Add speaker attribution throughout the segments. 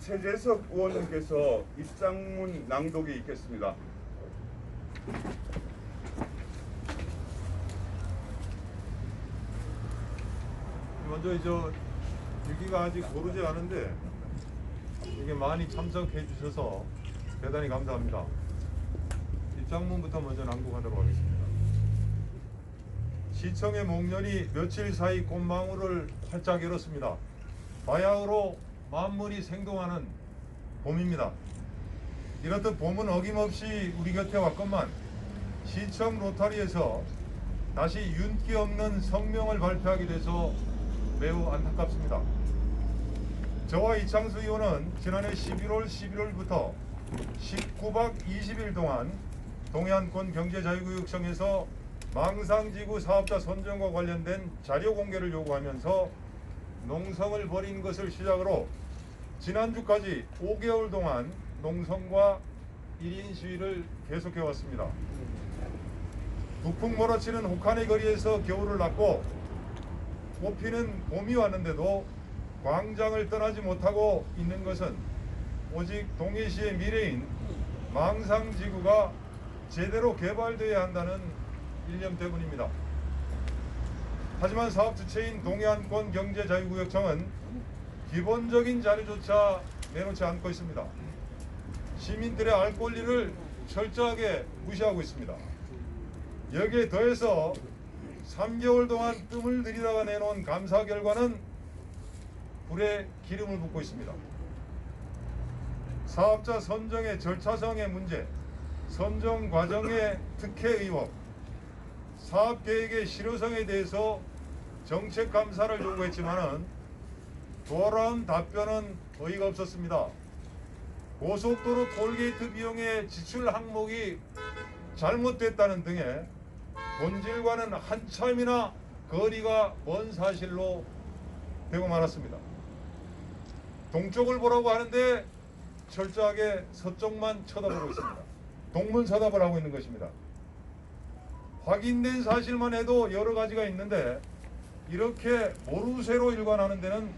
Speaker 1: 최재석 의원님께서 입장문 낭독이 있겠습니다.
Speaker 2: 먼저 일기가 아직 고르지 않은데 이게 많이 참석해 주셔서 대단히 감사합니다. 입장문부터 먼저 낭독하도록 하겠습니다. 시청의 목련이 며칠 사이 꽃망울을 활짝 열었습니다. 바야흐로 만물이 생동하는 봄입니다. 이렇듯 봄은 어김없이 우리 곁에 왔건만 시청 로타리에서 다시 윤기 없는 성명을 발표하게 돼서 매우 안타깝습니다. 저와 이창수 의원은 지난해 11월 11일부터 19박 20일 동안 동해안권 경제자유구역청에서 망상지구 사업자 선정과 관련된 자료 공개를 요구하면서 농성을 벌인 것을 시작으로 지난주까지 5개월 동안 농성과 1인 시위를 계속해 왔습니다. 북풍 몰아치는 혹한의 거리에서 겨울을 났고 꽃피는 봄이 왔는데도 광장을 떠나지 못하고 있는 것은 오직 동해시의 미래인 망상지구가 제대로 개발되어야 한다는 일념 때문입니다. 하지만 사업 주체인 동해안권 경제자유구역청은 기본적인 자료조차 내놓지 않고 있습니다. 시민들의 알 권리를 철저하게 무시하고 있습니다. 여기에 더해서 3개월 동안 뜸을 들이다가 내놓은 감사 결과는 불에 기름을 붓고 있습니다. 사업자 선정의 절차상의 문제, 선정 과정의 특혜 의혹, 사업 계획의 실효성에 대해서 정책 감사를 요구했지만은 돌아온 답변은 어이가 없었습니다. 고속도로 톨게이트 비용의 지출 항목이 잘못됐다는 등의 본질과는 한참이나 거리가 먼 사실로 되고 말았습니다. 동쪽을 보라고 하는데 철저하게 서쪽만 쳐다보고 있습니다. 동문서답을 하고 있는 것입니다. 확인된 사실만 해도 여러 가지가 있는데 이렇게 모르쇠로 일관하는 데는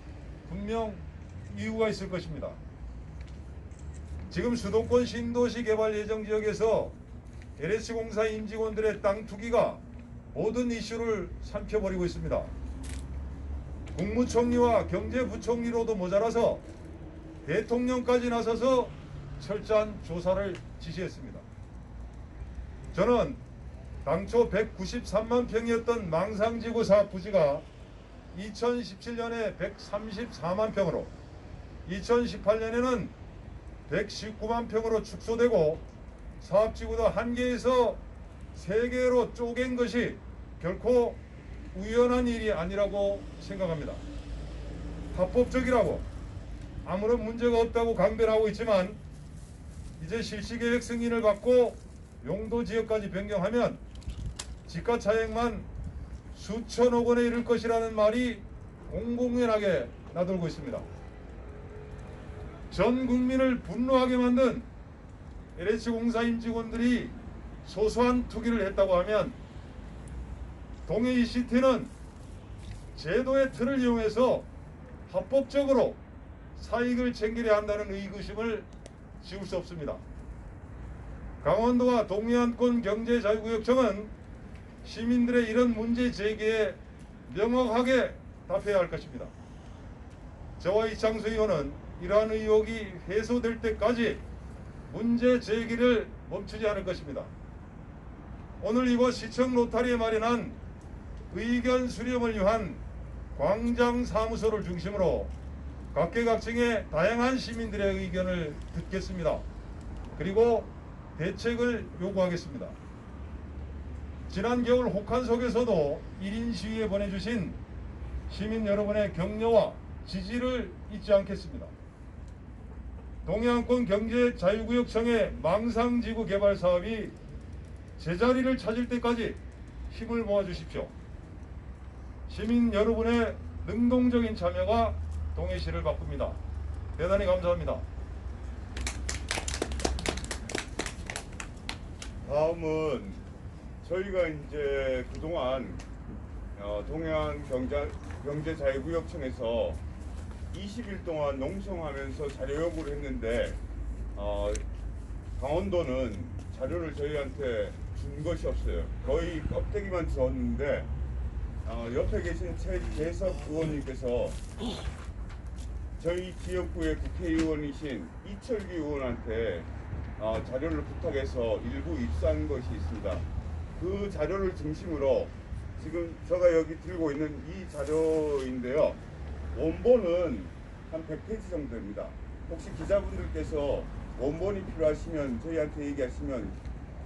Speaker 2: 분명 이유가 있을 것입니다. 지금 수도권 신도시 개발 예정 지역에서 LH공사 임직원들의 땅 투기가 모든 이슈를 삼켜버리고 있습니다. 국무총리와 경제부총리로도 모자라서 대통령까지 나서서 철저한 조사를 지시했습니다. 저는 당초 193만 평이었던 망상지구 사업 부지가 2017년에 134만 평으로 2018년에는 119만 평으로 축소되고 사업지구도 1개에서 3개로 쪼갠 것이 결코 우연한 일이 아니라고 생각합니다. 합법적이라고 아무런 문제가 없다고 강변하고 있지만 이제 실시계획 승인을 받고 용도지역까지 변경하면 지가 차액만 수천억 원에 이를 것이라는 말이 공공연하게 나돌고 있습니다. 전 국민을 분노하게 만든 LH공사 임직원들이 소소한 투기를 했다고 하면 동해 ECT는 제도의 틀을 이용해서 합법적으로 사익을 챙기려 한다는 의구심을 지울 수 없습니다. 강원도와 동해안권 경제자유구역청은 시민들의 이런 문제 제기에 명확하게 답해야 할 것입니다. 저와 이창수 의원은 이러한 의혹이 해소될 때까지 문제 제기를 멈추지 않을 것입니다. 오늘 이곳 시청 로타리에 마련한 의견 수렴을 위한 광장사무소를 중심으로 각계각층의 다양한 시민들의 의견을 듣겠습니다. 그리고 대책을 요구하겠습니다. 지난 겨울 혹한 속에서도 1인 시위에 보내주신 시민 여러분의 격려와 지지를 잊지 않겠습니다. 동해안권 경제자유구역청의 망상지구 개발 사업이 제자리를 찾을 때까지 힘을 모아주십시오. 시민 여러분의 능동적인 참여가 동해시를 바꿉니다. 대단히 감사합니다.
Speaker 1: 다음은 저희가 이제 그동안 동해안 경제자유구역청에서 20일 동안 농성하면서 자료 요구를 했는데 강원도는 자료를 저희한테 준 것이 없어요. 거의 껍데기만 줬는데 옆에 계신 최재석 의원님께서 저희 지역구의 국회의원이신 이철규 의원한테 자료를 부탁해서 일부 입수한 것이 있습니다. 그 자료를 중심으로 지금 제가 여기 들고 있는 이 자료인데요. 원본은 한 100페이지 정도 됩니다. 혹시 기자분들께서 원본이 필요하시면 저희한테 얘기하시면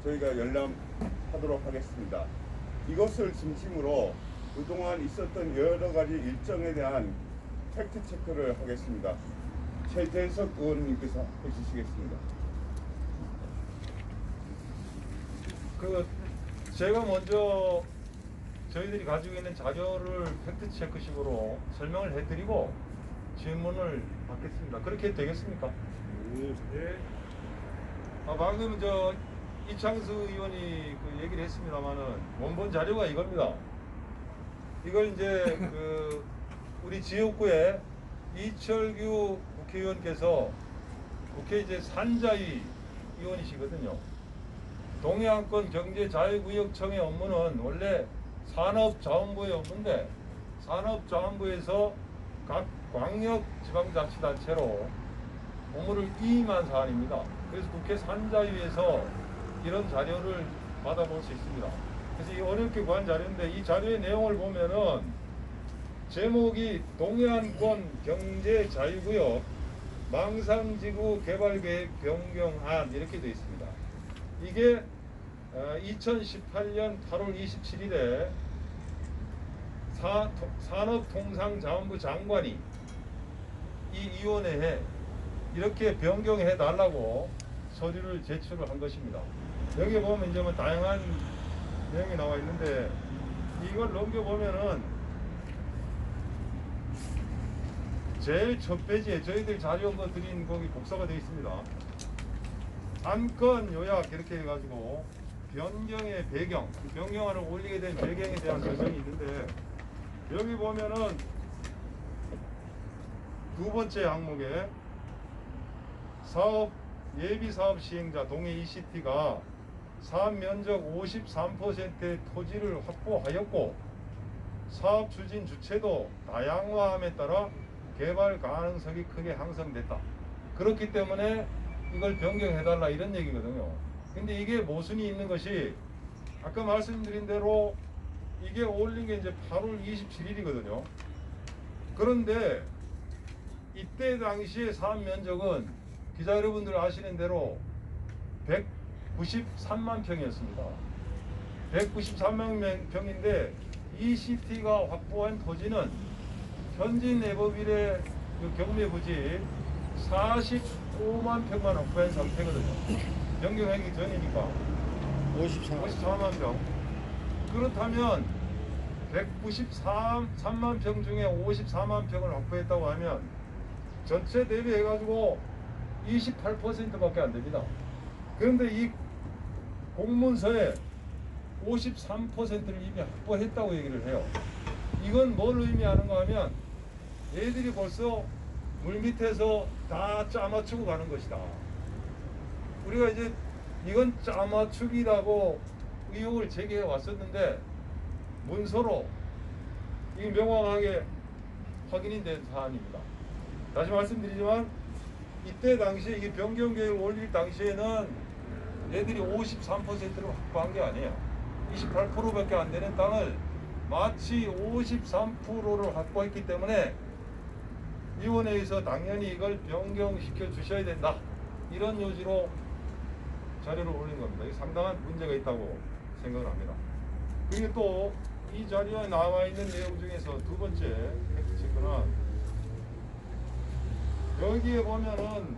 Speaker 1: 저희가 열람하도록 하겠습니다. 이것을 중심으로 그동안 있었던 여러 가지 일정에 대한 팩트 체크를 하겠습니다. 최재석 의원님께서 해주시겠습니다.
Speaker 2: 제가 먼저 저희들이 가지고 있는 자료를 팩트 체크식으로 설명을 해드리고 질문을 받겠습니다. 그렇게 되겠습니까? 네. 방금 이창수 의원이 얘기를 했습니다만은 원본 자료가 이겁니다. 이걸 이제 우리 지역구에 이철규 국회의원께서 국회 이제 산자위 의원이시거든요. 동해안권 경제자유구역청의 업무는 원래 산업자원부의 업무인데 산업자원부에서 각 광역지방자치단체로 업무를 이임한 사안입니다. 그래서 국회 산자위에서 이런 자료를 받아볼 수 있습니다. 그래서 이 어렵게 구한 자료인데 이 자료의 내용을 보면은 제목이 동해안권 경제자유구역 망상지구 개발계획 변경안 이렇게 되어 있습니다. 이게 2018년 8월 27일에 산업통상자원부 장관이 이 위원회에 이렇게 변경해 달라고 서류를 제출을 한 것입니다. 여기 보면 이제 다양한 내용이 나와 있는데 이걸 넘겨보면은 제일 첫 페이지에 저희들 자료 드린 거기 복사가 되어 있습니다. 안건 요약 이렇게 해가지고 변경의 배경, 변경안을 올리게 된 배경에 대한 설명이 있는데 여기 보면은 두 번째 항목에 예비 사업 시행자 동해 ECT가 사업 면적 53%의 토지를 확보하였고 사업 추진 주체도 다양화함에 따라 개발 가능성이 크게 향상됐다. 그렇기 때문에 이걸 변경해달라 이런 얘기거든요. 근데 이게 모순이 있는 것이 아까 말씀드린 대로 이게 올린 게 이제 8월 27일이거든요. 그런데 이때 당시의 사업 면적은 기자 여러분들 아시는 대로 193만 평이었습니다. 193만 평인데 ECT가 확보한 토지는 현지 내법일의 경매 부지 45만 평만 확보한 상태거든요. 변경하기 전이니까 54만 평. 그렇다면 193만 평 중에 54만 평을 확보했다고 하면 전체 대비해가지고 28%밖에 안 됩니다. 그런데 이 공문서에 53%를 이미 확보했다고 얘기를 해요. 이건 뭘 의미하는가 하면 얘들이 벌써 물밑에서 다 짜맞추고 가는 것이다. 우리가 이제 이건 짜맞추기라고 의혹을 제기해 왔었는데 문서로 이 명확하게 확인이 된 사안입니다. 다시 말씀드리지만 이때 당시에 이 변경 계획을 올릴 당시에는 얘들이 53%를 확보한 게 아니에요. 28%밖에 안 되는 땅을 마치 53%를 확보했기 때문에 위원회에서 당연히 이걸 변경시켜 주셔야 된다. 이런 요지로 자료를 올린 겁니다. 이게 상당한 문제가 있다고 생각을 합니다. 그리고 또 이 자료에 나와 있는 내용 중에서 두 번째 팩트체크는 여기에 보면은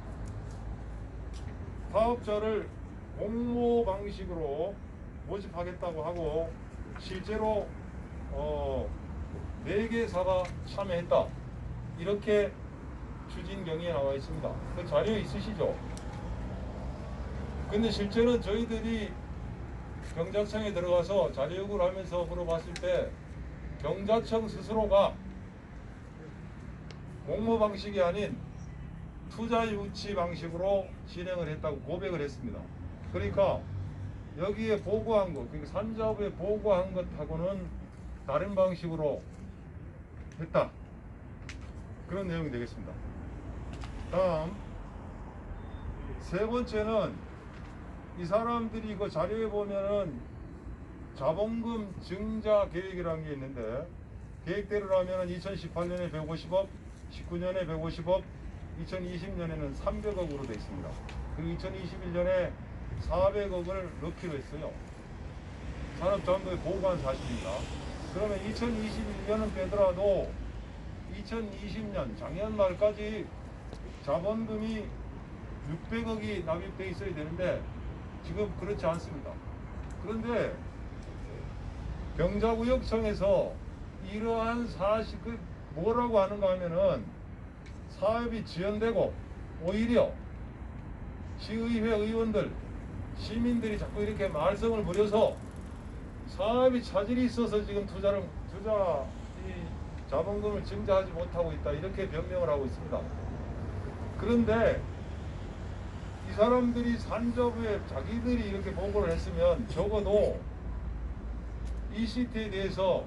Speaker 2: 사업자를 공모 방식으로 모집하겠다고 하고 실제로 4개사가 참여했다. 이렇게 추진 경위에 나와 있습니다. 그 자료 있으시죠? 근데 실제로 저희들이 경자청에 들어가서 자료 요구를 하면서 물어봤을 때 경자청 스스로가 공모 방식이 아닌 투자 유치 방식으로 진행을 했다고 고백을 했습니다. 그러니까 여기에 보고한 것, 그러니까 산자부에 보고한 것하고는 다른 방식으로 했다. 그런 내용이 되겠습니다. 다음 세 번째는 이 사람들이 그 자료에 보면은 자본금 증자 계획이라는 게 있는데 계획대로라면 2018년에 150억, 19년에 150억, 2020년에는 300억으로 되어 있습니다. 그리고 2021년에 400억을 넣기로 했어요. 산업자원부에 보고한 사실입니다. 그러면 2021년은 빼더라도 2020년 작년 말까지 자본금이 600억이 납입되어 있어야 되는데 지금 그렇지 않습니다. 그런데 경자구역청에서 이러한 사실 뭐라고 하는가 하면은 사업이 지연되고 오히려 시의회 의원들 시민들이 자꾸 이렇게 말썽을 부려서 사업이 차질이 있어서 지금 투자 이 자본금을 증자하지 못하고 있다 이렇게 변명을 하고 있습니다. 그런데 이 사람들이 산자부에 자기들이 이렇게 보고를 했으면 적어도 이 시트에 대해서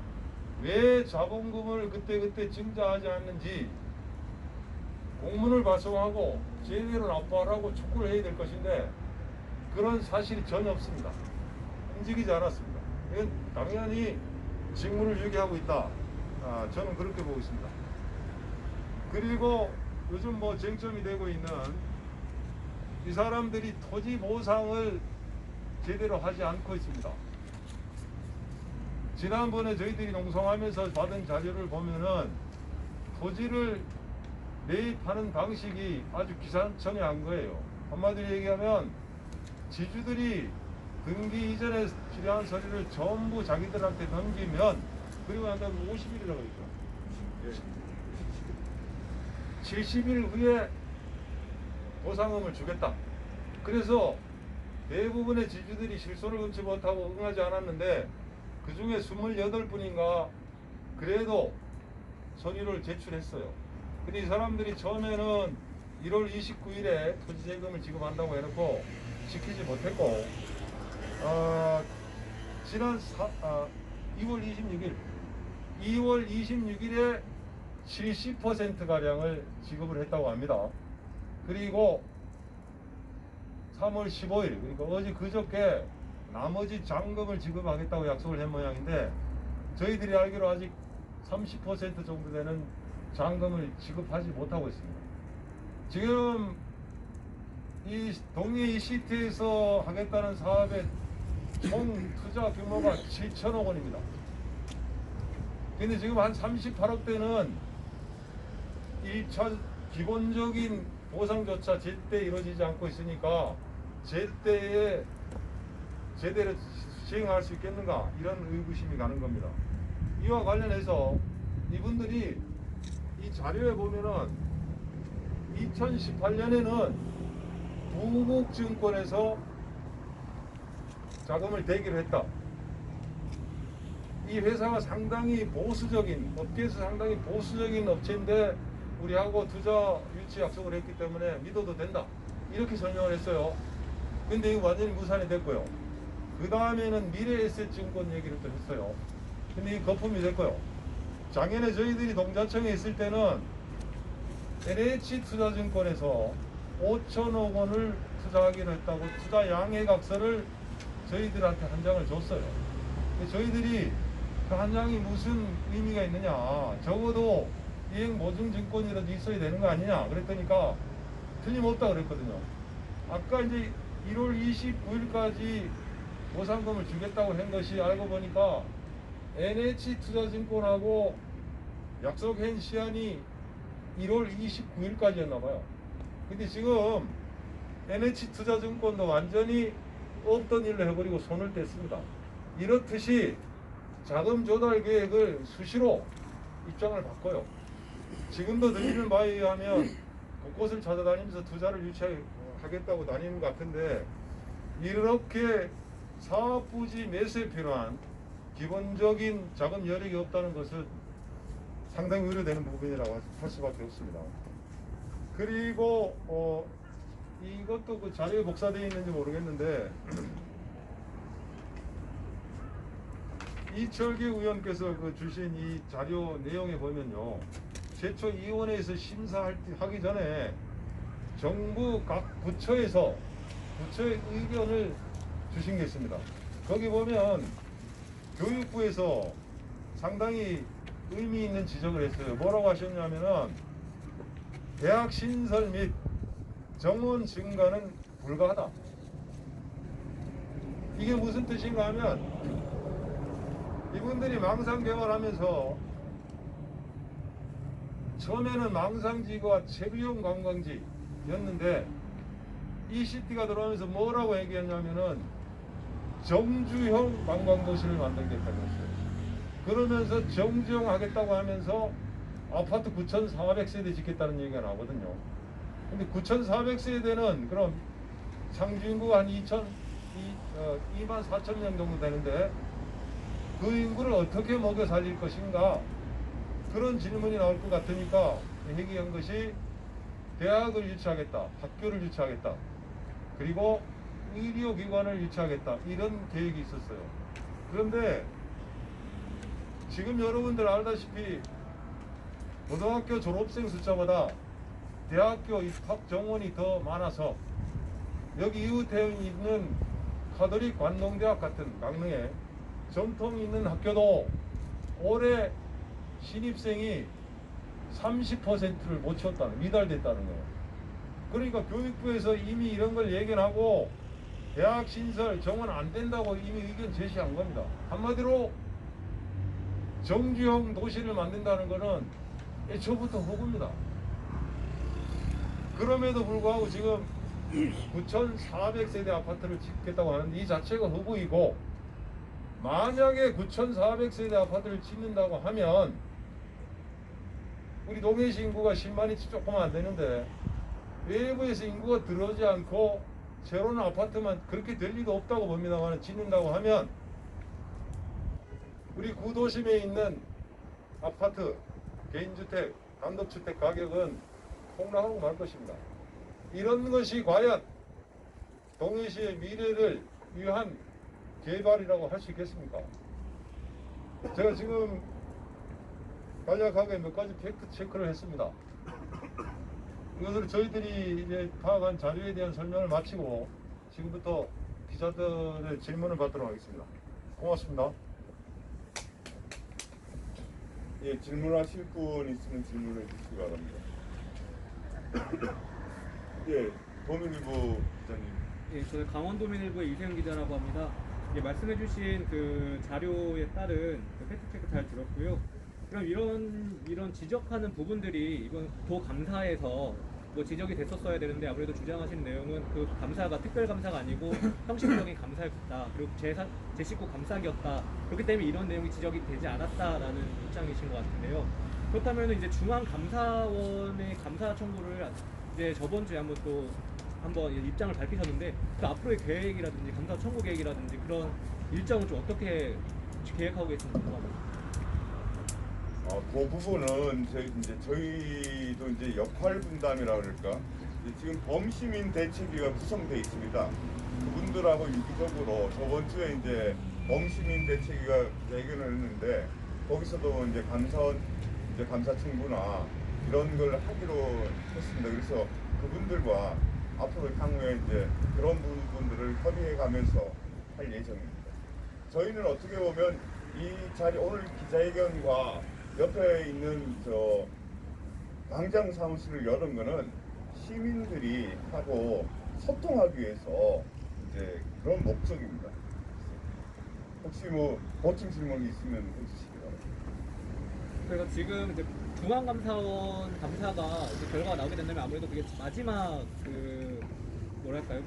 Speaker 2: 왜 자본금을 그때 증자하지 않는지 공문을 발송하고 제대로 납부하라고 촉구를 해야 될 것인데 그런 사실이 전혀 없습니다. 움직이지 않았습니다. 이건 당연히 직무를 유기하고 있다. 저는 그렇게 보고 있습니다. 그리고 요즘 뭐 쟁점이 되고 있는 이 사람들이 토지 보상을 제대로 하지 않고 있습니다. 지난번에 저희들이 농성하면서 받은 자료를 보면은 토지를 매입하는 방식이 아주 기상천외한 거예요. 한마디로 얘기하면 지주들이 등기 이전에 필요한 서류를 전부 자기들한테 넘기면 그리고 난 다음에 50일이라고 했죠. 70일 후에 보상금을 주겠다. 그래서 대부분의 지주들이 실손을 금치 못하고 응하지 않았는데 그 중에 28분인가 그래도 서류를 제출했어요. 근데 이 사람들이 처음에는 1월 29일에 토지세금을 지급한다고 해놓고 지키지 못했고 지난 2월 26일에 70%가량을 지급을 했다고 합니다. 그리고 3월 15일 그러니까 어제 그저께 나머지 잔금을 지급하겠다고 약속을 한 모양인데 저희들이 알기로 아직 30% 정도 되는 잔금을 지급하지 못하고 있습니다. 지금 이 동해 이 시티에서 하겠다는 사업의 총 투자 규모가 7천억 원입니다. 근데 지금 한 38억대는 1차 기본적인 보상조차 제때 이루어지지 않고 있으니까 제때에 제대로 시행할 수 있겠는가 이런 의구심이 가는 겁니다. 이와 관련해서 이분들이 이 자료에 보면은 2018년에는 부국증권에서 자금을 대기를 했다. 이 회사가 상당히 보수적인 업계에서 상당히 보수적인 업체인데 우리하고 투자 유치 약속을 했기 때문에 믿어도 된다 이렇게 설명을 했어요. 근데 이거 완전히 무산이 됐고요. 그 다음에는 미래에셋증권 얘기를 또 했어요. 근데 이 거품이 됐고요. 작년에 저희들이 동자청에 있을 때는 NH투자증권에서 5천억 원을 투자하기로 했다고 투자 양해각서를 저희들한테 한 장을 줬어요. 저희들이 그 한 장이 무슨 의미가 있느냐, 적어도 이행보증증권이라도 있어야 되는 거 아니냐 그랬더니까 틀림없다 그랬거든요. 아까 이제 1월 29일까지 보상금을 주겠다고 한 것이 알고 보니까 NH투자증권하고 약속한 시한이 1월 29일까지였나 봐요. 근데 지금 NH투자증권도 완전히 없던 일로 해버리고 손을 뗐습니다. 이렇듯이 자금 조달 계획을 수시로 입장을 바꿔요. 지금도 들리는 바에 의하면 곳곳을 찾아다니면서 투자를 유치하겠다고 다니는 것 같은데 이렇게 사업부지 매수에 필요한 기본적인 자금 여력이 없다는 것은 상당히 우려되는 부분이라고 할 수밖에 없습니다. 그리고 이것도 그 자료에 복사되어 있는지 모르겠는데 이철기 의원께서 그 주신 이 자료 내용에 보면요, 최초 위원회에서 심사하기 전에 정부 각 부처에서 부처의 의견을 주신 게 있습니다. 거기 보면 교육부에서 상당히 의미 있는 지적을 했어요. 뭐라고 하셨냐면은 대학 신설 및 정원 증가는 불가하다. 이게 무슨 뜻인가 하면 이분들이 망상 개발하면서 처음에는 망상지구와 체류용 관광지였는데 ECT가 들어오면서 뭐라고 얘기했냐면은 정주형 관광도시를 만들겠다고 했어요. 그러면서 정주형하겠다고 하면서 아파트 9,400세대 짓겠다는 얘기가 나거든요. 근데 9,400세대는 그럼 상주인구가 한 24,000명 정도 되는데 그 인구를 어떻게 먹여 살릴 것인가, 그런 질문이 나올 것 같으니까 얘기한 것이 대학을 유치하겠다, 학교를 유치하겠다, 그리고 의료기관을 유치하겠다, 이런 계획이 있었어요. 그런데 지금 여러분들 알다시피 고등학교 졸업생 숫자보다 대학교 입학 정원이 더 많아서 여기 이웃에 있는 가톨릭 관농대학 같은 강릉에 전통이 있는 학교도 올해 신입생이 30%를 못 채웠다는, 미달됐다는 거예요. 그러니까 교육부에서 이미 이런 걸 예견하고 대학 신설 정원 안 된다고 이미 의견 제시한 겁니다. 한마디로 정주형 도시를 만든다는 것은 애초부터 허구입니다. 그럼에도 불구하고 지금 9,400세대 아파트를 짓겠다고 하는데 이 자체가 허구이고, 만약에 9,400세대 아파트를 짓는다고 하면 우리 동해시 인구가 10만이 조금 안 되는데 외부에서 인구가 들어오지 않고 새로운 아파트만 그렇게 될 리도 없다고 봅니다만, 짓는다고 하면 우리 구도심에 있는 아파트, 개인주택, 단독주택 가격은 폭락하고 말 것입니다. 이런 것이 과연 동해시의 미래를 위한 개발이라고 할 수 있겠습니까? 제가 지금 간략하게 몇 가지 팩트 체크를 했습니다. 이것을 저희들이 이제 파악한 자료에 대한 설명을 마치고 지금부터 기자들의 질문을 받도록 하겠습니다. 고맙습니다.
Speaker 1: 예, 질문하실 분 있으면 질문해 주시기 바랍니다. 예, 도민일보 기자님.
Speaker 3: 예, 저는 강원도민일보의 이세영 기자라고 합니다. 예, 말씀해주신 그 자료에 따른 그 팩트체크 잘 들었고요. 그럼 이런 지적하는 부분들이 이번 도감사에서 뭐 지적이 됐었어야 되는데 아무래도 주장하신 내용은 그 감사가 특별감사가 아니고 형식적인 감사였다. 그리고 제 식구 감사기였다. 그렇기 때문에 이런 내용이 지적이 되지 않았다라는 입장이신 것 같은데요. 그렇다면 이제 중앙감사원의 감사 청구를 이제 저번 주에 한번 입장을 밝히셨는데 그 앞으로의 계획이라든지 감사 청구 계획이라든지 그런 일정은 좀 어떻게 계획하고 계신지 궁금합니다.
Speaker 1: 그 부분은 저희도 이제 역할 분담이라 그럴까? 지금 범시민 대책위가 구성되어 있습니다. 그분들하고 유기적으로 저번 주에 이제 범시민 대책위가 의견을 했는데 거기서도 이제 감사 청구나 이런 걸 하기로 했습니다. 그래서 그분들과 앞으로 향후에 이제 그런 부분들을 협의해가면서 할 예정입니다. 저희는 어떻게 보면 이 자리 오늘 기자회견과 옆에 있는 당장 사무실을 열은 거는 시민들이 하고 소통하기 위해서 이제 그런 목적입니다. 혹시 뭐 보충 질문이 있으면 해주시기 바랍니다.
Speaker 3: 그래서 지금 이제 중앙감사원 감사가 이제 결과가 나오게 된다면 아무래도 그게 마지막 뭐랄까요,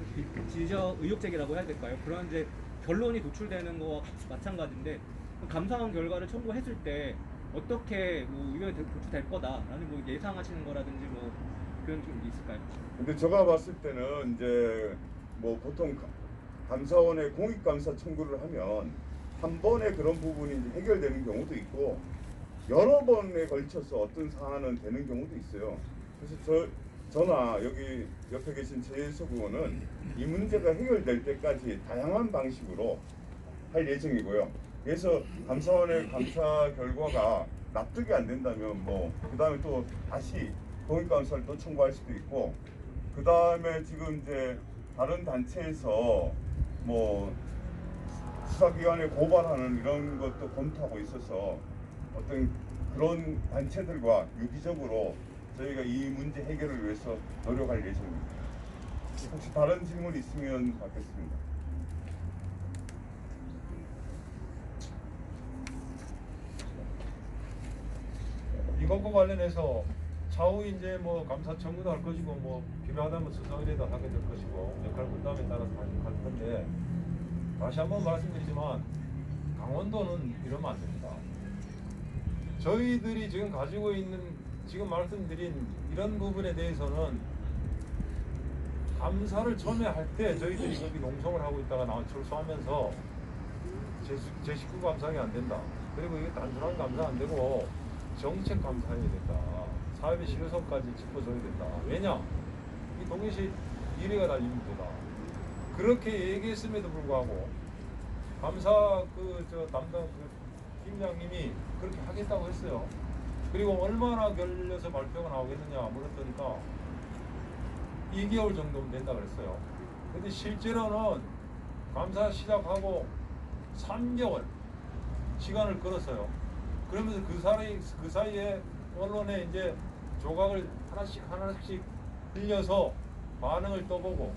Speaker 3: 지적 의혹 제기라고 해야 될까요? 그런 이제 결론이 도출되는 거와 마찬가지인데 감사원 결과를 청구했을 때 어떻게 뭐 의견이 도출될 거다라는 뭐 예상하시는 거라든지 뭐 그런 좀 있을까요?
Speaker 1: 근데 제가 봤을 때는 이제 뭐 보통 감사원에 공익감사 청구를 하면 한 번에 그런 부분이 이제 해결되는 경우도 있고 여러 번에 걸쳐서 어떤 사안은 되는 경우도 있어요. 그래서 저나 여기 옆에 계신 최혜석 의원은 이 문제가 해결될 때까지 다양한 방식으로 할 예정이고요. 그래서 감사원의 감사 결과가 납득이 안 된다면 뭐 그 다음에 또 다시 공익감사를 또 청구할 수도 있고, 그 다음에 지금 이제 다른 단체에서 뭐 수사기관에 고발하는 이런 것도 검토하고 있어서 어떤 그런 단체들과 유기적으로 저희가 이 문제 해결을 위해서 노력할 예정입니다. 혹시 다른 질문 있으면 받겠습니다.
Speaker 2: 이것과 관련해서 차후 이제 뭐 감사 청구도 할 것이고 뭐 필요하다면 수사의뢰도 하게 될 것이고 역할 분담에 따라서 할 건데, 다시 한번 말씀드리지만 강원도는 이러면 안 됩니다. 저희들이 지금 가지고 있는 지금 말씀드린 이런 부분에 대해서는 감사를 처음에 할 때 저희들이 거기 농성을 하고 있다가 나와 출소하면서 제 식구 감사가 안 된다. 그리고 이게 단순한 감사 안 되고 정책 감사해야 된다. 사업의 실효성까지 짚어줘야 된다. 왜냐? 이 동해시 미래가 달린 문제다. 그렇게 얘기했음에도 불구하고 감사 담당 팀장님이 그렇게 하겠다고 했어요. 그리고 얼마나 걸려서 발표가 나오겠느냐 물었더니까 2개월 정도면 된다 그랬어요. 근데 실제로는 감사 시작하고 3개월 시간을 끌었어요. 그러면서 그 사이에 언론에 이제 조각을 하나씩 빌려서 반응을 떠보고,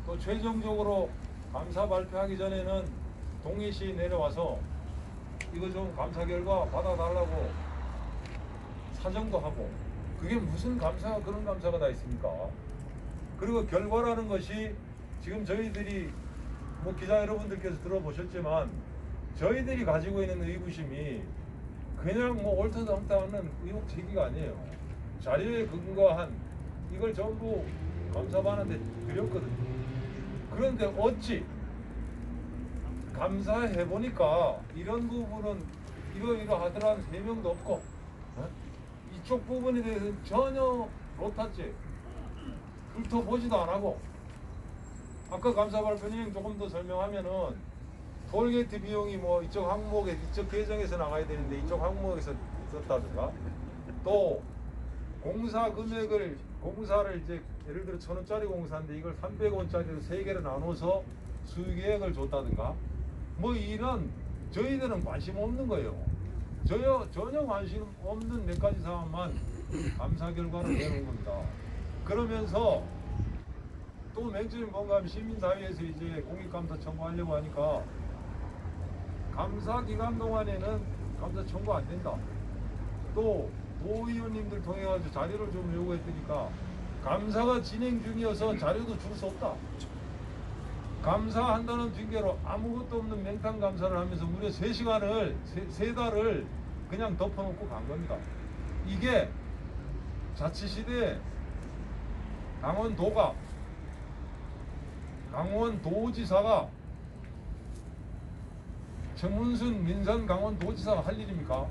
Speaker 2: 또 최종적으로 감사 발표하기 전에는 동해시 내려와서 이거 좀 감사 결과 받아달라고 사정도 하고, 그게 무슨 감사가 그런 감사가 다 있습니까? 그리고 결과라는 것이 지금 저희들이 뭐 기자 여러분들께서 들어보셨지만 저희들이 가지고 있는 의구심이 그냥 뭐 옳다정타하는 의혹 제기가 아니에요. 자료에 근거한 이걸 전부 감사반한테 드렸거든요. 그런데 어찌 감사해보니까 이런 부분은 이러하더란 해명도 없고, 이쪽 부분에 대해서는 전혀 못하지, 훑어보지도 안 하고, 아까 감사 발표님 조금 더 설명하면은 톨게이트 비용이 뭐 이쪽 항목에 이쪽 계정에서 나가야 되는데 이쪽 항목에서 썼다든가, 또 공사 금액을 공사를 이제 예를 들어 1,000원짜리 공사인데 이걸 300원짜리로 3개를 나눠서 수익액을 줬다든가, 뭐 이런 저희들은 관심 없는 거예요. 전혀 관심 없는 몇 가지 사항만 감사 결과를 내놓은 겁니다. 그러면서 또 맹점이 뭔가 하면 시민사회에서 이제 공익감사 청구하려고 하니까 감사 기간 동안에는 감사 청구 안 된다. 또 도의원님들 통해가지고 자료를 좀 요구했으니까 감사가 진행 중이어서 자료도 줄 수 없다. 감사한다는 핑계로 아무것도 없는 맹탕 감사를 하면서 무려 3시간을, 3달을 그냥 덮어놓고 간 겁니다. 이게 자치시대 강원도지사가 정문순 민선 강원도지사가 할 일입니까?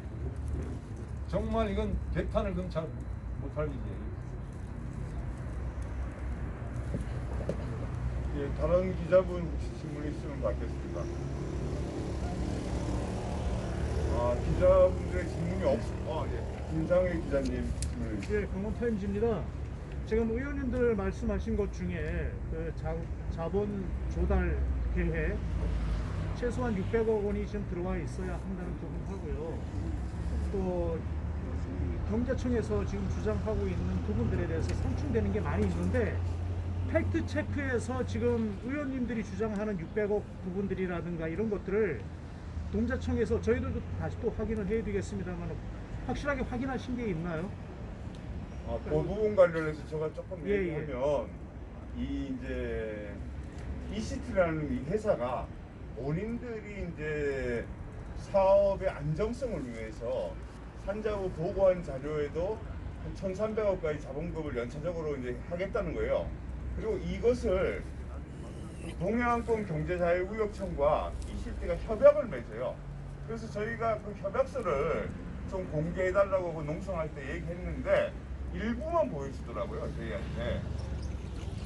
Speaker 2: 정말 이건 개탄을 금치 못할 일이에요.
Speaker 1: 예, 다른 기자분 혹시 질문 있으면 받겠습니다. 기자분들의 질문이 예. 김상일 기자님 질문.
Speaker 4: 예, 강원타임즈입니다. 지금 의원님들 말씀하신 것 중에 그 자본 조달 계획 최소한 600억 원이 지금 들어와 있어야 한다는 부분하고요. 또 경제청에서 지금 주장하고 있는 부분들에 대해서 상충되는 게 많이 있는데, 팩트 체크에서 지금 의원님들이 주장하는 600억 부분들이라든가 이런 것들을 동자청에서 저희들도 다시 또 확인을 해야 되겠습니다만 확실하게 확인하신 게 있나요?
Speaker 1: 그 부분 관련해서 제가 조금
Speaker 4: 예,
Speaker 1: 얘기하면 이제 이시트라는 이 회사가 본인들이 이제 사업의 안정성을 위해서 산자부 보고한 자료에도 한 1,300억까지 자본금을 연차적으로 이제 하겠다는 거예요. 그리고 이것을 동해안권 경제자유구역청과 이시트가 협약을 맺어요. 그래서 저희가 그 협약서를 좀 공개해달라고 그 농성할 때 얘기했는데 일부만 보여주더라고요. 저희한테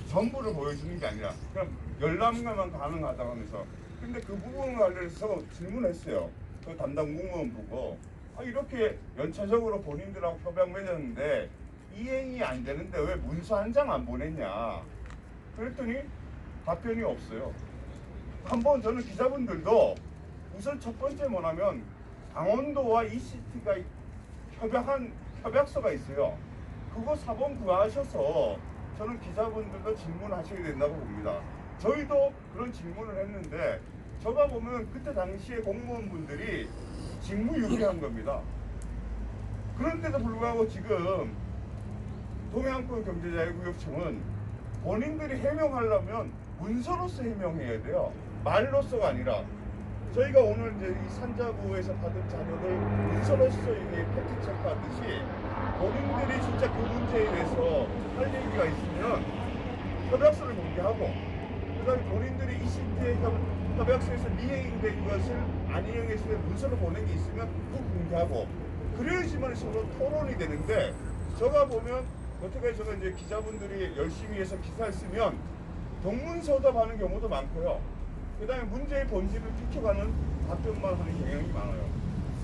Speaker 1: 전부를 보여주는 게 아니라 그냥 열람가만 가능하다고 하면서. 근데 그 부분과 관련해서 질문했어요. 그 담당 공무원 보고 이렇게 연차적으로 본인들하고 협약 맺었는데 이행이 안 되는데 왜 문서 한 장 안 보냈냐 그랬더니 답변이 없어요. 한번 저는 기자분들도 우선 첫 번째 뭐냐면 강원도와 ECT가 협약한 협약서가 있어요. 그거 사본 구하셔서 저는 기자분들도 질문하셔야 된다고 봅니다. 저희도 그런 질문을 했는데 제가 보면 그때 당시에 공무원분들이 직무유기한 겁니다. 그런데도 불구하고 지금 동해안권 경제자유구역청은 본인들이 해명하려면 문서로서 해명해야 돼요. 말로서가 아니라. 저희가 오늘 이제 이 산자부에서 받은 자료를 문서로서 이게 팩트 체크하듯이 본인들이 진짜 그 문제에 대해서 할 얘기가 있으면 협약서를 공개하고, 그다음에 본인들이 ECT의 협약서에서 미행된 것을 안 이행했을 때 문서로 보낸 게 있으면 그거 공개하고, 그래야지만 서로 토론이 되는데, 제가 보면 어떻게 제가 이제 기자분들이 열심히 해서 기사를 쓰면 동문서답하는 경우도 많고요. 그 다음에 문제의 본질을 비켜가는 답변만 하는 경향이 많아요.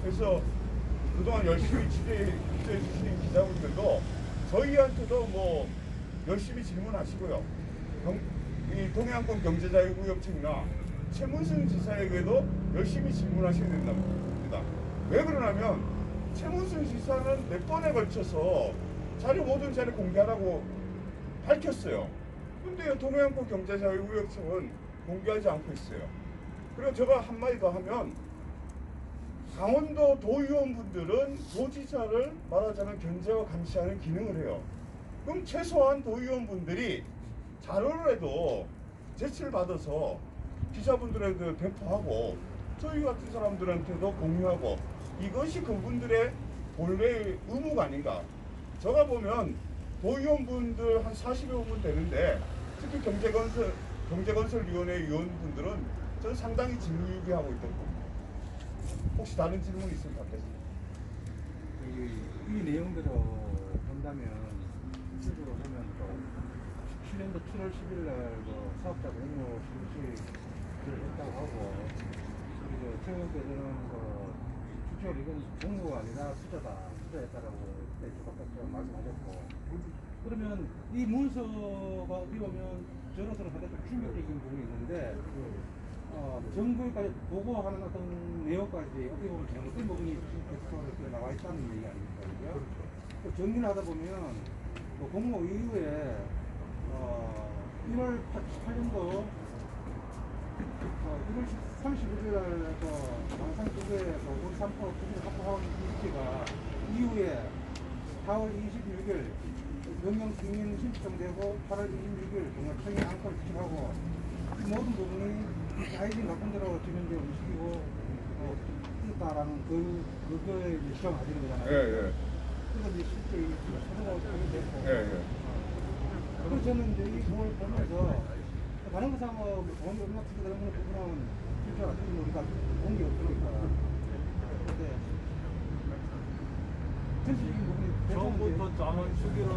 Speaker 1: 그래서 그동안 열심히 취재해 주신 기자분들도 저희한테도 뭐 열심히 질문하시고요. 이 동해안권 경제자유구역청이나 최문순 지사에게도 열심히 질문하셔야 된답니다. 왜 그러냐면 최문순 지사는 몇 번에 걸쳐서 모든 자료 공개하라고 밝혔어요. 근데 동해안권 경제자유구역청은 공개하지 않고 있어요. 그리고 제가 한마디 더 하면 강원도 도의원분들은 도지사를 말하자면 견제와 감시하는 기능을 해요. 그럼 최소한 도의원분들이 자료라도 제출을 받아서 기자분들에게 배포하고 저희 같은 사람들한테도 공유하고, 이것이 그분들의 본래의 의무가 아닌가. 제가 보면 도의원분들 한 40여 분 되는데 특히 경제건설위원회 위원분들은 저는 상당히 직무유기하고 있다고 봅니다. 혹시 다른 질문 있으면 받겠습니다.
Speaker 5: 이 내용대로 본다면 실제로 하면 17년도 7월 10일 날 사업자 공모 실시를 했다고 하고, 그리고 최근께서는 추천 이건 공모가 아니라 투자했다라고 주박사처럼 말씀하셨고, 그러면 이 문서가 어떻게 보면 저로서는 상당히 좀 충격적인 부분이 있는데, 정부에까지 보고하는 어떤 내용까지 어떻게 보면 잘못된 부분이 이렇게 나와 있다는 얘기 아닙니까? 그죠? 또 정리를 하다 보면 공모 이후에 1월 18년도 1월 31일 날 망상국에서 우리 3% 투자 확보한 일지가 이후에 4월 26일 명령 승인 신청되고 8월 26일 동해청에 안건을 지출하고, 이 모든 부분이 가이드인 같은 대로 진행되어 움직이고 있다라는 그거에 이제 시정하시는 거잖아요.
Speaker 1: 예.
Speaker 5: 그래서 이제 실제 사고가 됐고.
Speaker 1: 예.
Speaker 5: 그래서 저는 이제 이 부분을 보면서 다른 거 사고 공개 얼마 투자되는 부분은 실제 지금 우리가 공개 들어있다. 근데 전체적인 부분이
Speaker 2: 처음부터 짜는 수기로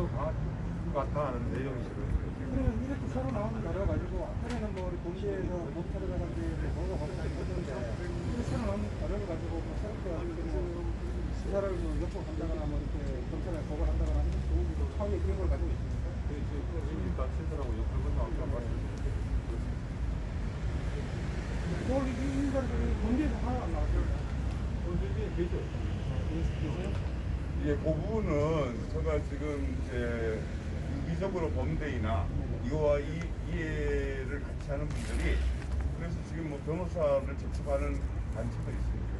Speaker 2: 같아 하는 내용이시거든요.
Speaker 5: 그러면 이렇게 새로 나오는 자료 가지고 앞전에는 뭐 우리 공시에서 못 찾아가는데 뭐가 거기서 있었는데, 이렇게 새로 나오는 자료를 가지고 뭐 새롭게 수사를 뭐 역법한다거나 뭐 이렇게 검찰에 보고를 한다거나 하는 사후의 기록을 가지고 있습니다.
Speaker 2: 그러니까 친절하고 옆을 건너서 말씀드렸죠.
Speaker 5: 그걸 이 자료들이 공개에서 하나가 안 나왔습니다.
Speaker 2: 본질이 계죠.
Speaker 1: 그 부분은 제가 지금 이제 유기적으로 범죄이나 이거와 이해를 같이 하는 분들이, 그래서 지금 뭐 변호사를 접촉하는 단체도 있습니다.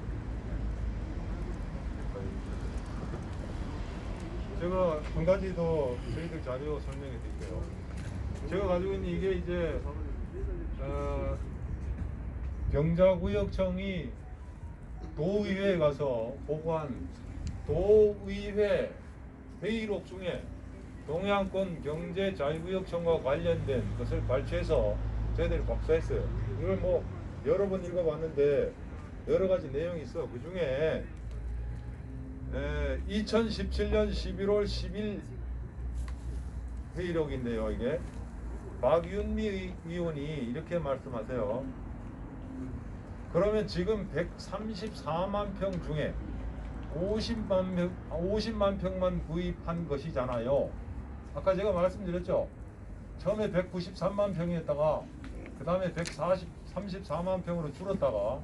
Speaker 2: 제가 한 가지 더 저희들 자료 설명해 드릴게요. 제가 가지고 있는 이게 이제 경자구역청이 도의회에 가서 보고한 도의회 회의록 중에 동해안권 경제자유구역청과 관련된 것을 발췌해서 저희들이 복사했어요. 이걸 뭐 여러 번 읽어봤는데 여러 가지 내용이 있어. 그 중에 2017년 11월 10일 회의록인데요. 이게 박윤미 의원이 이렇게 말씀하세요. 그러면 지금 134만 평 중에 50만 평만 구입한 것이잖아요. 아까 제가 말씀드렸죠. 처음에 193만 평이었다가 그 다음에 134만 평으로 줄었다가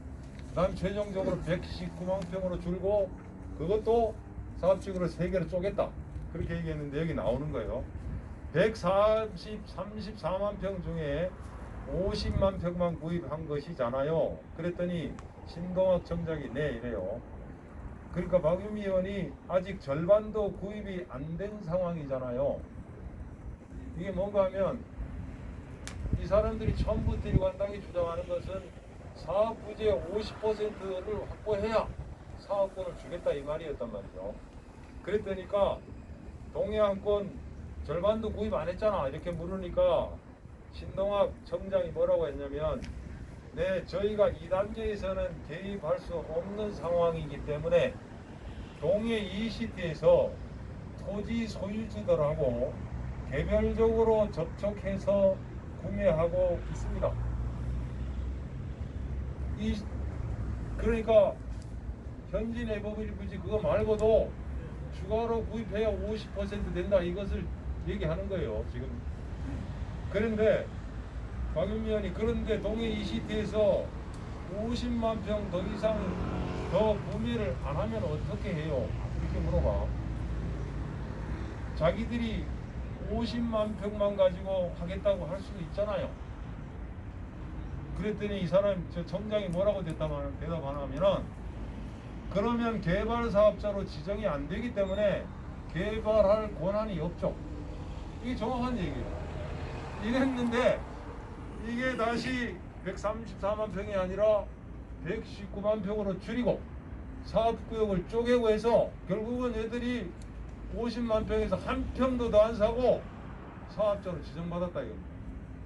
Speaker 2: 그 다음 최종적으로 119만 평으로 줄고 그것도 사업지구를 3개로 쪼갰다. 그렇게 얘기했는데 여기 나오는 거예요. 134만 평 중에 50만 평만 구입한 것이잖아요. 그랬더니 신동학 청장이 네 이래요. 그러니까 박윤미 의원이 아직 절반도 구입이 안 된 상황이잖아요. 이게 뭔가 하면 이 사람들이 처음부터 일관당이 주장하는 것은 사업 부지의 50%를 확보해야 사업권을 주겠다 이 말이었단 말이죠. 그랬더니까 동해안권 절반도 구입 안 했잖아 이렇게 물으니까 신동학 청장이 뭐라고 했냐면 네 저희가 2단계에서는 개입할 수 없는 상황이기 때문에 동해 ECT에서 토지 소유주들하고 개별적으로 접촉해서 구매하고 있습니다. 그러니까 현지 내법일 부지 그거 말고도 추가로 구입해야 50% 된다 이것을 얘기하는 거예요 지금. 그런데 박윤미 의원이 그런데 동해 ECT에서 50만 평 더 이상 더 구매를 안 하면 어떻게 해요? 이렇게 물어봐. 자기들이 50만 평만 가지고 하겠다고 할 수도 있잖아요. 그랬더니 이 사람 저 청장이 뭐라고 대답하냐면은 그러면 개발 사업자로 지정이 안 되기 때문에 개발할 권한이 없죠. 이게 정확한 얘기예요. 이랬는데 이게 다시 134만 평이 아니라 119만 평으로 줄이고 사업구역을 쪼개고 해서 결국은 얘들이 50만 평에서 한 평도 더 안 사고 사업자로 지정받았다 이겁니다.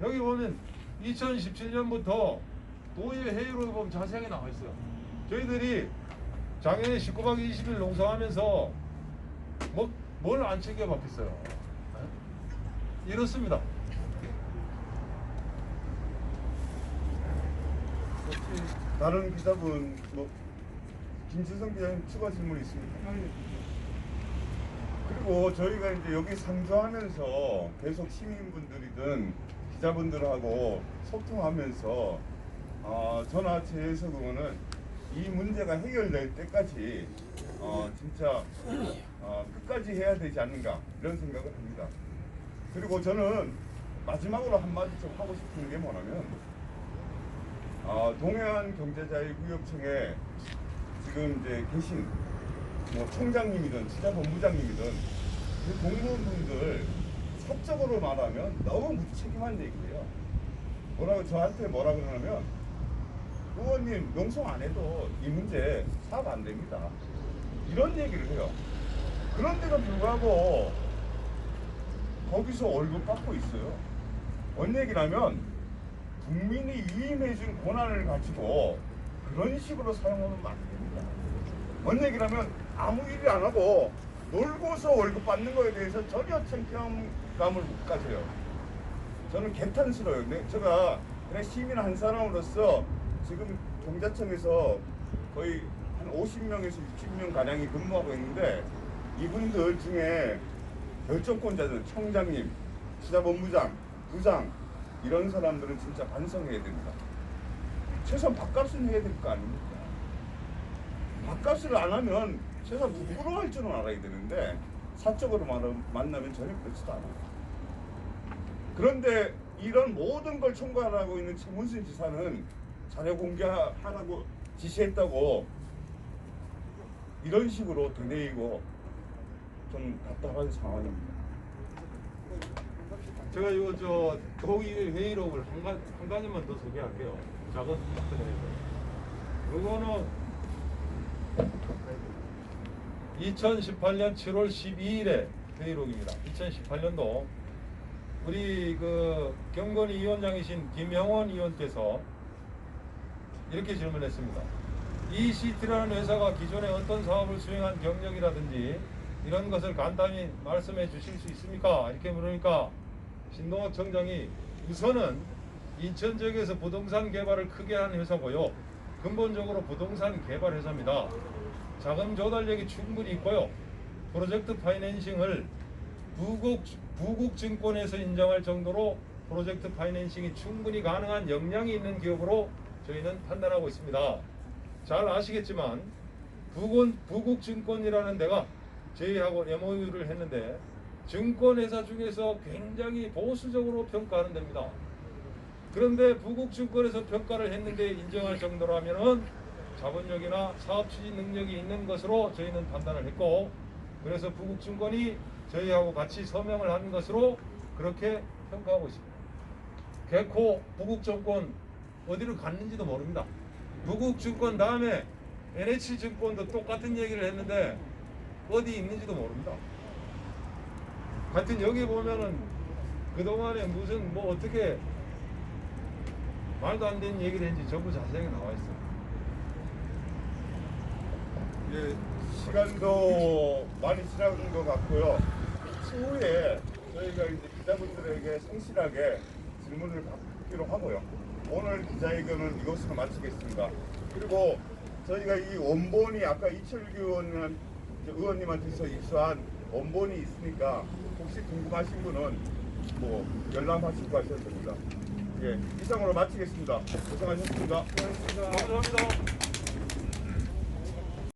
Speaker 2: 여기 보면 2017년부터 도의 회의록에 보면 자세하게 나와 있어요. 저희들이 작년에 19박 20일 농성하면서 뭘 안 챙겨봤겠어요. 이렇습니다.
Speaker 1: 다른 기자분 김지성 기자님 추가 질문 있습니까? 그리고 저희가 이제 여기 상주하면서 계속 시민분들이든 기자분들하고 소통하면서 전화체에서는 이 문제가 해결될 때까지 진짜 끝까지 해야 되지 않는가 이런 생각을 합니다. 그리고 저는 마지막으로 한마디 좀 하고 싶은 게 뭐냐면 동해안 경제자유구역청에 지금 이제 계신 총장님이든 지자본부장님이든 그 공무원분들 사적으로 말하면 너무 무책임한 얘기예요. 저한테 뭐라 그러냐면 의원님 농성 안 해도 이 문제 사업 안 됩니다. 이런 얘기를 해요. 그런데도 불구하고 거기서 월급 받고 있어요. 뭔 얘기냐면 국민이 위임해준 권한을 가지고 그런 식으로 사용하면 안 됩니다. 뭔 얘기냐면 아무 일 안 하고 놀고서 월급 받는 거에 대해서 전혀 창피함감을 못 가져요. 저는 개탄스러워요. 제가 그냥 시민 한 사람으로서 지금 경자청에서 거의 한 50명에서 60명 가량이 근무하고 있는데 이분들 중에 결정권자들, 청장님, 지자본부장, 부장 이런 사람들은 진짜 반성해야 됩니다. 최소한 밥값은 해야 될 거 아닙니까? 밥값을 안 하면 최소한 부끄러워할 줄은 알아야 되는데 사적으로 만나면 전혀 그렇지도 않아요. 그런데 이런 모든 걸 총괄하고 있는 최문순 지사는 자료 공개하라고 지시했다고 이런 식으로 되뇌이고 좀 답답한 상황입니다.
Speaker 2: 제가 이거 도의회 회의록을 한 가지만 더 소개할게요. 작은 박근혜에서. 이거는 2018년 7월 12일에 회의록입니다. 2018년도 우리 경건위 위원장이신 김영원 의원께서 이렇게 질문했습니다. ECT라는 회사가 기존에 어떤 사업을 수행한 경력이라든지 이런 것을 간단히 말씀해 주실 수 있습니까? 이렇게 물으니까 신동학 청장이 우선은 인천 지역에서 부동산 개발을 크게 한 회사고요. 근본적으로 부동산 개발 회사입니다. 자금 조달력이 충분히 있고요. 프로젝트 파이낸싱을 부국증권에서 인정할 정도로 프로젝트 파이낸싱이 충분히 가능한 역량이 있는 기업으로 저희는 판단하고 있습니다. 잘 아시겠지만 부국증권이라는 데가 저희하고 MOU를 했는데 증권회사 중에서 굉장히 보수적으로 평가하는 데입니다. 그런데 부국증권에서 평가를 했는데 인정할 정도라면은 자본력이나 사업 추진 능력이 있는 것으로 저희는 판단을 했고, 그래서 부국증권이 저희하고 같이 서명을 한 것으로 그렇게 평가하고 있습니다. 개코 부국증권 어디로 갔는지도 모릅니다. 부국증권 다음에 NH증권도 똑같은 얘기를 했는데 어디 있는지도 모릅니다. 하여튼 여기 보면은 그동안에 무슨 뭐 어떻게 말도 안 되는 얘기를 했는지 전부 자세하게 나와 있어요.
Speaker 1: 예, 시간도 많이 지난 것 같고요. 추후에 저희가 이제 기자분들에게 성실하게 질문을 받기로 하고요. 오늘 기자회견은 이것으로 마치겠습니다. 그리고 저희가 이 원본이 아까 이철규 의원님한테서 입수한 원본이 있으니까 혹시 궁금하신 분은 뭐 연락하시고 하셔도 됩니다. 예, 이상으로 마치겠습니다. 고생하셨습니다.
Speaker 2: 감사합니다.